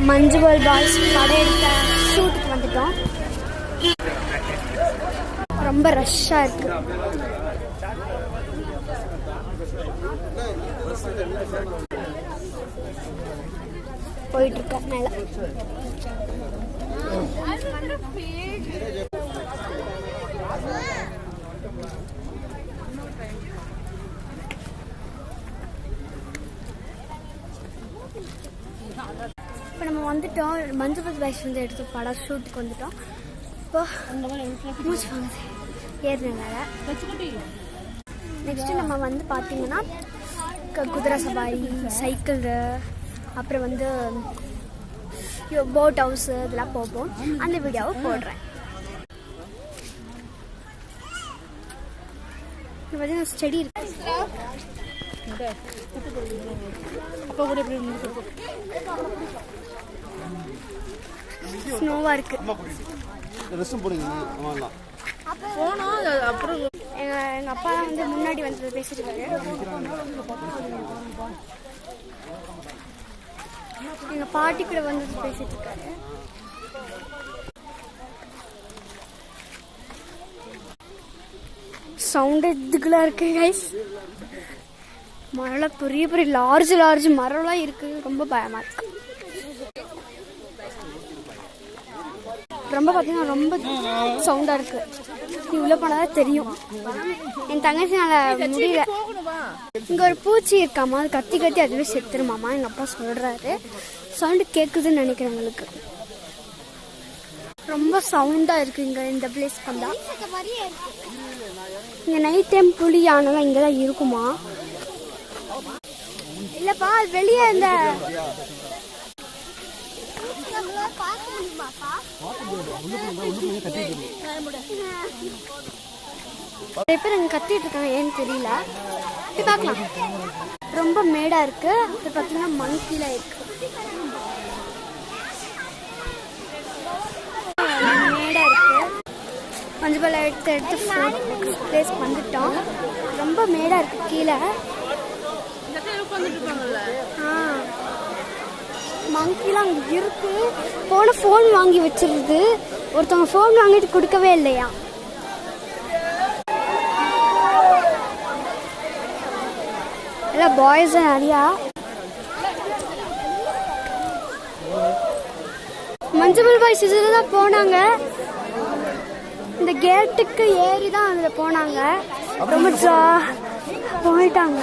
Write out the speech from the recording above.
Manjummel boys படம் எடுத்த ஷூட்டுக்கு வந்துட்டோம். ரொம்ப ரஷ்ஷாக இருக்கு. போயிட்டு இருக்க மேல இப்போ நம்ம வந்துட்டோம். மஞ்சுவல் பாய்ஸ் வந்து எடுத்த படம் ஷூட்டுக்கு வந்துட்டோம். இப்போ மூச்சு வாங்குது ஏறினால. நெக்ஸ்ட்டு நம்ம வந்து பார்த்தீங்கன்னா குதிரை சவாரி, சைக்கிள், அப்புறம் வந்து போட் ஹவுஸு இதெல்லாம் போவோம். அந்த வீடியோவை போடுறேன். இது பார்த்தீங்கன்னா செடி இருக்கு. ஸ்னோவா இருக்கு. எங்க அப்பா வந்து முன்னாடி வந்து பேசிட்டு இருக்காரு. எங்க பாட்டி கூட வந்து பேசிட்டு இருக்காரு. சவுண்ட் இதுக்குலாம் இருக்கு கைஸ். மரம் பெரிய பெரிய லார்ஜ் மரம்லாம் இருக்கு. ரொம்ப பயமா இருக்கு. ரொம்ப பார்த்தீங்கன்னா ரொம்ப சவுண்டா இருக்கு. உள்ள போனாதான் தெரியும். என் தங்கச்சினால முடியல. இங்க ஒரு பூச்சி இருக்காமா, அது கத்தி கத்தி அதுவே செத்துருமாமா. எங்க அப்பா சொல்றாரு. சவுண்டு கேக்குதுன்னு நினைக்கிறேன் உங்களுக்கு. ரொம்ப சவுண்டா இருக்கு இங்க இந்த பிளேஸ் வந்தா. இங்க நைட் டைம் புலி யானைலாம் இங்கதான் இருக்குமா? இல்லப்பா வெளியே இந்த நிறைய பேர் அங்க கத்திட்டு இருக்காங்க. ஏன்னு தெரியல. பார்க்கலாம். ரொம்ப மேடா இருக்கு. இது பார்த்தீங்கன்னா மங்கில இருக்கு. மேடா இருக்கு. மஞ்சள் எடுத்து பிளேஸ் வந்துட்டோம். ரொம்ப மேடா இருக்கு கீழே. மங்கிலாம் அங்கே இருக்கு. போன ஃபோன் வாங்கி வச்சிருது. ஒருத்தவங்க ஃபோன் வாங்கிட்டு கொடுக்கவே இல்லையா. எல்லாம் பாய்ஸ் நிறையா. மஞ்சள் பாய்ஸ் இதில் தான் போனாங்க. இந்த கேட்டுக்கு ஏறி தான் அதில் போனாங்க. ரொம்ப போயிட்டாங்க.